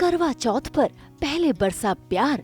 करवा चौथ पर पहले बरसा प्यार।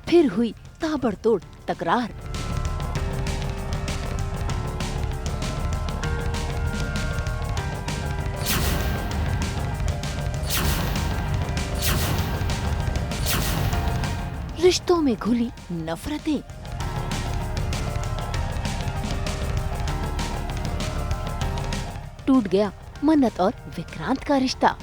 फिर हुई ताबड़तोड़ तकरार। रिश्तों में घुली नफरतें। टूट गया मन्नत और विक्रांत का रिश्ता।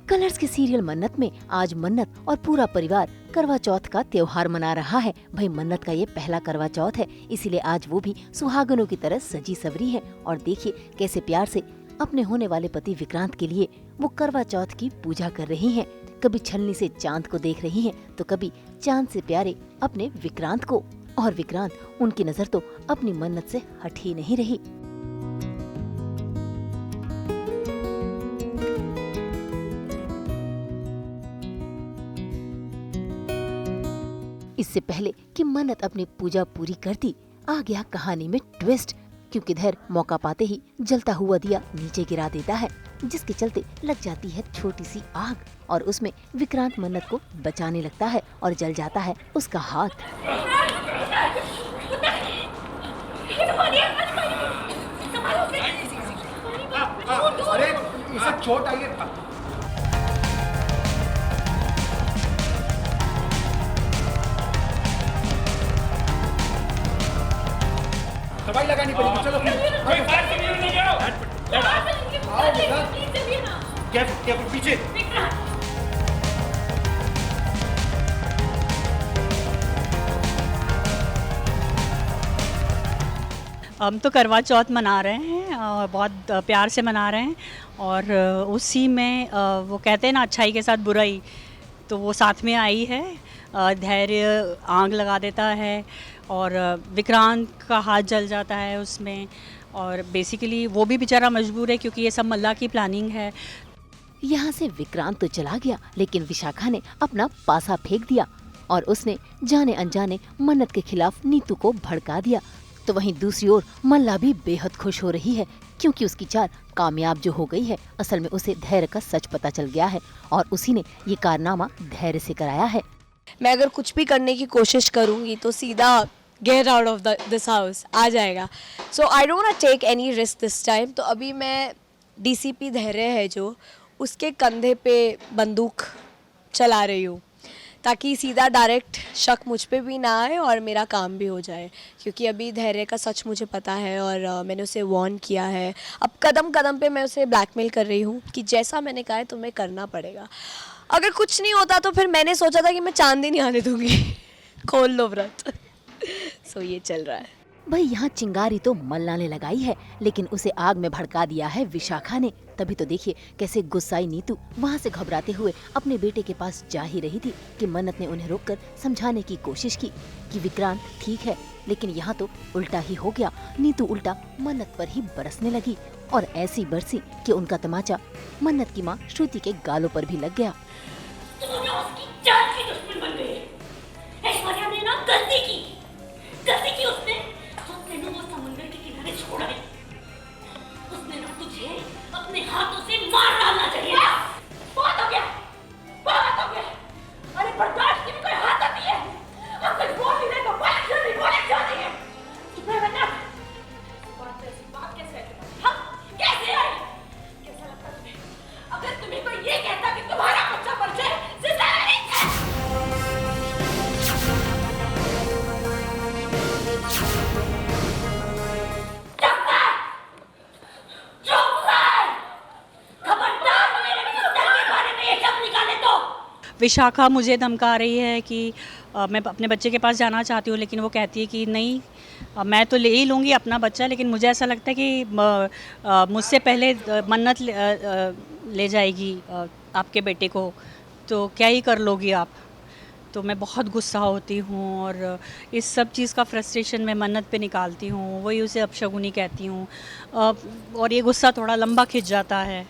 कलर्स के सीरियल मन्नत में आज मन्नत और पूरा परिवार करवा चौथ का त्योहार मना रहा है। भाई मन्नत का ये पहला करवा चौथ है, इसीलिए आज वो भी सुहागनों की तरह सजी सवरी है। और देखिए कैसे प्यार से अपने होने वाले पति विक्रांत के लिए वो करवा चौथ की पूजा कर रही हैं। कभी छलनी से चांद को देख रही हैं, तो कभी चांद से प्यारे अपने विक्रांत को। और विक्रांत उनकी नजर तो अपनी मन्नत से हट ही नहीं रही। इससे पहले कि मन्नत अपनी पूजा पूरी करती, आ गया कहानी में ट्विस्ट, क्योंकि धैर्य मौका पाते ही जलता हुआ दिया नीचे गिरा देता है, जिसके चलते लग जाती है छोटी सी आग और उसमें विक्रांत मन्नत को बचाने लगता है और जल जाता है उसका हाथ। अरे इसे चोट आई है। दवाई लगानी पड़ेगी। चलो पीछे। हम तो करवा चौथ मना रहे हैं और बहुत प्यार से मना रहे हैं। और उसी में वो कहते हैं ना, अच्छाई के साथ बुराई, तो वो साथ में आई है। धैर्य आग लगा देता है और विक्रांत का हाथ जल जाता है उसमें। और बेसिकली वो भी बेचारा मजबूर है, क्योंकि ये सब मल्ला की प्लानिंग है। यहाँ से विक्रांत तो चला गया, लेकिन विशाखा ने अपना पासा फेंक दिया और उसने जाने अनजाने मन्नत के खिलाफ नीतू को भड़का दिया। तो वहीं दूसरी ओर मल्ला भी बेहद खुश हो रही है, क्योंकि उसकी चाल कामयाब जो हो गई है। असल में उसे धैर्य का सच पता चल गया है और उसी ने ये कारनामा धैर्य से कराया है। मैं अगर कुछ भी करने की कोशिश करूंगी तो सीधा get out of this house आ जाएगा। So I don't want take any risk this time. तो अभी मैं डीसीपी धैर्य है जो, उसके कंधे पे बंदूक चला रही हूँ, ताकि सीधा डायरेक्ट शक मुझ पे भी ना आए और मेरा काम भी हो जाए। क्योंकि अभी धैर्य का सच मुझे पता है और मैंने उसे वार्न किया है। अब कदम कदम पे मैं उसे ब्लैकमेल कर रही हूँ कि जैसा मैंने कहा है तुम्हें करना पड़ेगा। अगर कुछ नहीं होता तो फिर मैंने सोचा था कि मैं चांद ही नहीं आने दूंगी। खोल लो व्रत। सो ये चल रहा है। भाई यहाँ चिंगारी तो मल्ला ने लगाई है, लेकिन उसे आग में भड़का दिया है विशाखा ने। तभी तो देखिए कैसे गुस्साई नीतू वहाँ से घबराते हुए अपने बेटे के पास जा ही रही थी कि मन्नत ने उन्हें रोककर समझाने की कोशिश की कि विक्रांत ठीक है। लेकिन यहाँ तो उल्टा ही हो गया। नीतू उल्टा मन्नत पर ही बरसने लगी और ऐसी बरसी कि उनका तमाचा मन्नत की माँ श्रुति के गालों पर भी लग गया। गलती की उसने वो समुंदर के किनारे छोड़ा है। उसने ना तुझे अपने हाथों से मार डालना चाहिए था। बहुत हो गया, बहुत हो गया। अरे बर्दाश्त की भी कोई हाथ आती है। अब कुछ बोल नहीं रहे तो बोले क्यों नहीं है? सुबह बना बात कैसे आई? हाँ, कैसे आई? कैसा लगता तुम्हें? अगर तुम्हें कोई ये कहता कि तुम्हारा बच्चा मर जाए, जिंदा नहीं है। विशाखा मुझे धमका रही है कि मैं अपने बच्चे के पास जाना चाहती हूँ, लेकिन वो कहती है कि नहीं, मैं तो ले ही लूँगी अपना बच्चा, लेकिन मुझे ऐसा लगता है कि मुझसे पहले मन्नत ले जाएगी आपके बेटे को। तो क्या ही कर लोगी आप। तो मैं बहुत गुस्सा होती हूँ और इस सब चीज़ का फ्रस्ट्रेशन मैं मन्नत पे निकालती हूँ, वही उसे अपशगुनी कहती हूँ। और ये गुस्सा थोड़ा लंबा खिंच जाता है।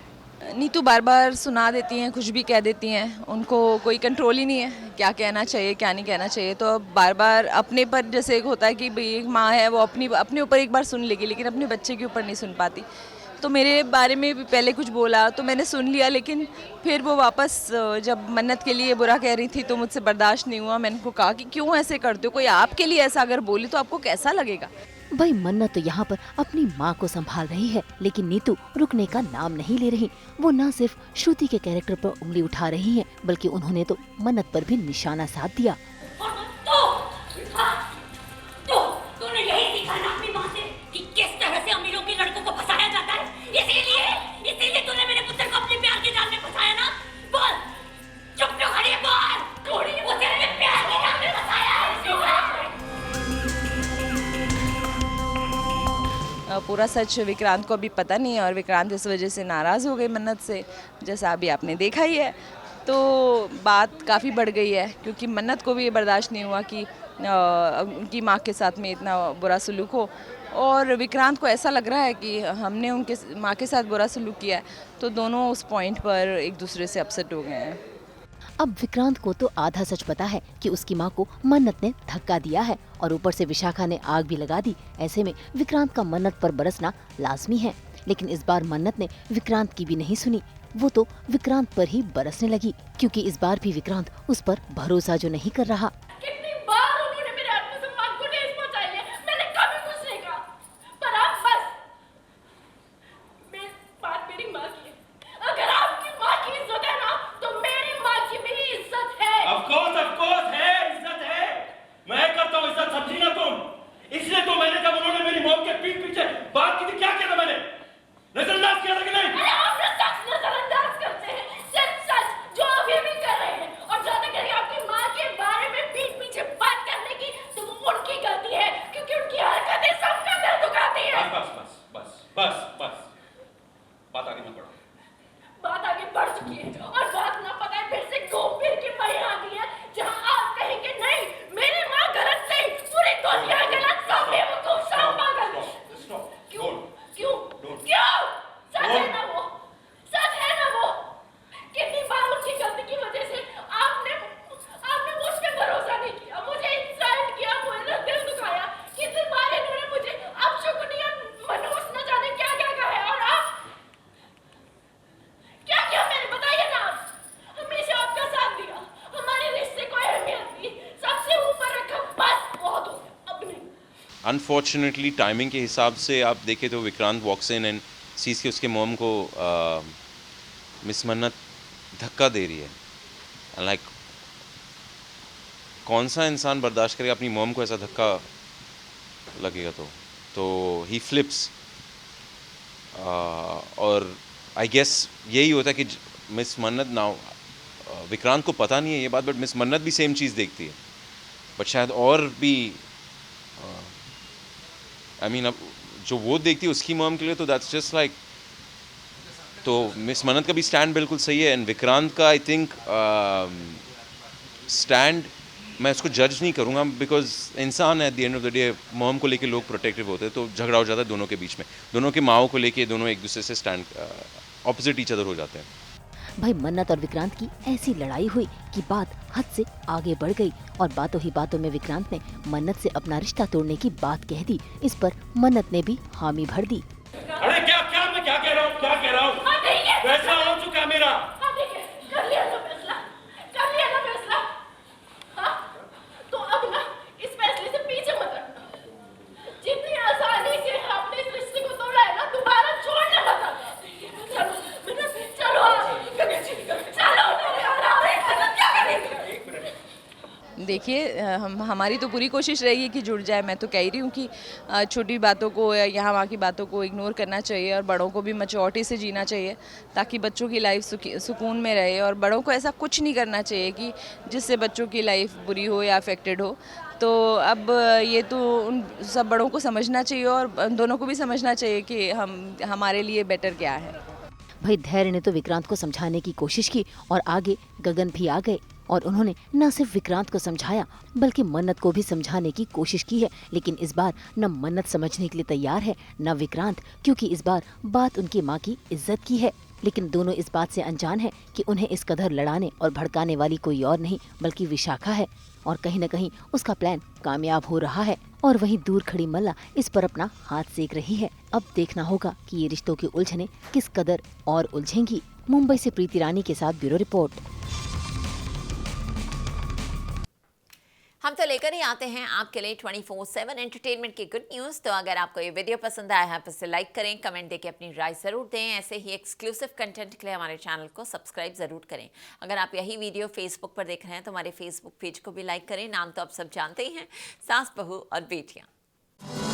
नीतू बार बार सुना देती हैं, कुछ भी कह देती हैं, उनको कोई कंट्रोल ही नहीं है क्या कहना चाहिए क्या नहीं कहना चाहिए। तो अब बार बार अपने पर, जैसे एक होता है कि भाई एक माँ है वो अपने ऊपर एक बार सुन लेगी, लेकिन अपने बच्चे के ऊपर नहीं सुन पाती। तो मेरे बारे में भी पहले कुछ बोला तो मैंने सुन लिया, लेकिन फिर वो वापस जब मन्नत के लिए बुरा कह रही थी तो मुझसे बर्दाश्त नहीं हुआ। मैंने उनको कहा कि क्यों ऐसे करते हो, कोई आपके लिए ऐसा अगर बोले तो आपको कैसा लगेगा। भाई मन्नत तो यहाँ पर अपनी माँ को संभाल रही है, लेकिन नीतू रुकने का नाम नहीं ले रही। वो न सिर्फ श्रुति के कैरेक्टर पर उंगली उठा रही है, बल्कि उन्होंने तो मन्नत पर भी निशाना साध दिया। और तूने यही सीखा ना अपनी माँ से कि किस तरह से अमीरों के लड़कों को फंसाया जाता है। इसीलिए तूने मेरे पुत्र को अपने प्यार के जाल में फंसाया ना। बोल, चुप क्यों खड़ी है, बोल। उसे मेरे प्यार के जाल में फंसाया है। पूरा सच विक्रांत को अभी पता नहीं है और विक्रांत इस वजह से नाराज़ हो गई मन्नत से, जैसा अभी आपने देखा ही है। तो बात काफ़ी बढ़ गई है, क्योंकि मन्नत को भी ये बर्दाश्त नहीं हुआ कि उनकी माँ के साथ में इतना बुरा सलूक हो, और विक्रांत को ऐसा लग रहा है कि हमने उनके माँ के साथ बुरा सलूक किया है। तो दोनों उस पॉइंट पर एक दूसरे से अपसेट हो गए हैं। अब विक्रांत को तो आधा सच पता है कि उसकी माँ को मन्नत ने धक्का दिया है, और ऊपर से विशाखा ने आग भी लगा दी। ऐसे में विक्रांत का मन्नत पर बरसना लाजमी है, लेकिन इस बार मन्नत ने विक्रांत की भी नहीं सुनी। वो तो विक्रांत पर ही बरसने लगी, क्योंकि इस बार भी विक्रांत उस पर भरोसा जो नहीं कर रहा। कितनी बार उन्होंने मेरे आत्मसम्मान को ठेस पहुंचाई है, मैंने कभी कुछ नहीं कहा। पर आप बस, बात मेरी माँ की है। अगर आपकी माँ की इज्जत है ना, तो मेरी माँ की भी इज्जत है। Of course है, इज्जत है। मैं करता हूँ इज्जत, समझी ना तुम। इसलिए तो मैंने, जब उन्होंने मेरी मॉम के पीठ पीछे बात की थी, क्या किया था मैंने? नजरअंदाज किया था कि नहीं? अरे आप ना सच नजरअंदाज करते हैं, सच जो अभी भी कर रहे हैं। और जहाँ तक रही आपकी माँ के बारे में पीठ पीछे बात करने की, तो वो उनकी गलती है, क्योंकि उनकी हरकतें सबका दिल दुखाती है। बस। बात आगे मत बढ़ाओ। बात आगे बढ़ चुकी है, और बात ना पता है फिर से घूम फिर के वहीं आ गई है, जहाँ आप कहेंगे नहीं मेरी माँ गलत नहीं, पूरी दुनिया गलत, सब बेवकूफ, सब पागल। क्यों? सच है ना वो? कितनी बार उसकी गलती की वजह से आपने मुझ पे भरोसा नहीं किया, मुझे इंसल्ट किया, मेरा दिल दुखाया। कितनी बार इन्होंने मुझे अपशकुनी और मनहूस न जाने क्या कहा है, और आप क्या मैंने, बताइए ना। आप हमेशा आपका साथ दिया, हमारे रिश्ते को अहमियत दी, सबसे ऊपर रखा, बस बहुत हो गया, अब नहीं। अनफॉर्चुनेटली टाइमिंग के हिसाब से आप देखें तो विक्रांत वॉक्स इन एंड सीज के उसके मॉम को मिस मन्नत धक्का दे रही है। लाइक कौन सा इंसान बर्दाश्त करेगा अपनी मॉम को ऐसा धक्का लगेगा? तो ही फ्लिप्स। और आई गेस यही होता है कि मिस मन्नत नाउ, विक्रांत को पता नहीं है ये बात, बट मिस मन्नत भी सेम चीज़ देखती है, बट शायद और भी आई मीन अब जो वो देखती है उसकी मॉम के लिए, तो दैट्स जस्ट लाइक, तो मिस मन्नत का भी स्टैंड बिल्कुल सही है, एंड विक्रांत का आई थिंक स्टैंड, मैं उसको जज नहीं करूँगा, बिकॉज इंसान है, at the end of the day mom को लेके लोग प्रोटेक्टिव होते हैं, तो झगड़ा हो जाता है दोनों के बीच में, दोनों की माओ को लेके दोनों एक दूसरे से स्टैंड ऑपोजिट ईच अदर हो जाते हैं। भाई मन्नत और विक्रांत की ऐसी लड़ाई हुई कि बात हद से आगे बढ़ गई, और बातों ही बातों में विक्रांत ने मन्नत से अपना रिश्ता तोड़ने की बात कह दी। इस पर मन्नत ने भी हामी भर दी। अरे क्या मैं क्या कह रहा हूँ? फैसला हो चुका मेरा। कर लिया ना फैसला। हाँ, तो अब ना इस फैसले से पीछे मत हटना। जितनी आसानी से आपने इस रिश्ते को तोड़ा है ना, दोबारा छोड़ना मत। देखिए हमारी तो पूरी कोशिश रहेगी कि जुड़ जाए। मैं तो कह रही हूँ कि छोटी बातों को या यहाँ वहाँ की बातों को इग्नोर करना चाहिए, और बड़ों को भी मैच्योरिटी से जीना चाहिए, ताकि बच्चों की लाइफ सुकून में रहे। और बड़ों को ऐसा कुछ नहीं करना चाहिए कि जिससे बच्चों की लाइफ बुरी हो या अफेक्टेड हो। तो अब ये तो उन सब बड़ों को समझना चाहिए, और दोनों को भी समझना चाहिए कि हमारे लिए बेटर क्या है। भाई धैर्य ने तो विक्रांत को समझाने की कोशिश की और आगे गगन भी आ गए और उन्होंने न सिर्फ विक्रांत को समझाया बल्कि मन्नत को भी समझाने की कोशिश की है। लेकिन इस बार न मन्नत समझने के लिए तैयार है न विक्रांत, क्योंकि इस बार बात उनकी माँ की इज्जत की है। लेकिन दोनों इस बात से अनजान है कि उन्हें इस कदर लड़ाने और भड़काने वाली कोई और नहीं बल्कि विशाखा है और कहीं न कहीं उसका प्लान कामयाब हो रहा है। और वहीं दूर खड़ी मल्ला इस पर अपना हाथ सेक रही है। अब देखना होगा कि ये रिश्तों की उलझने किस कदर और उलझेंगी। मुंबई से प्रीति रानी के साथ ब्यूरो रिपोर्ट। हम तो लेकर ही आते हैं आपके लिए 24/7 एंटरटेनमेंट की गुड न्यूज़। तो अगर आपको ये वीडियो पसंद आया है तो इसे लाइक करें, कमेंट देके अपनी राय ज़रूर दें। ऐसे ही एक्सक्लूसिव कंटेंट के लिए हमारे चैनल को सब्सक्राइब ज़रूर करें। अगर आप यही वीडियो फेसबुक पर देख रहे हैं तो हमारे फेसबुक पेज को भी लाइक करें। नाम तो आप सब जानते ही हैं, सास बहू और बेटियाँ।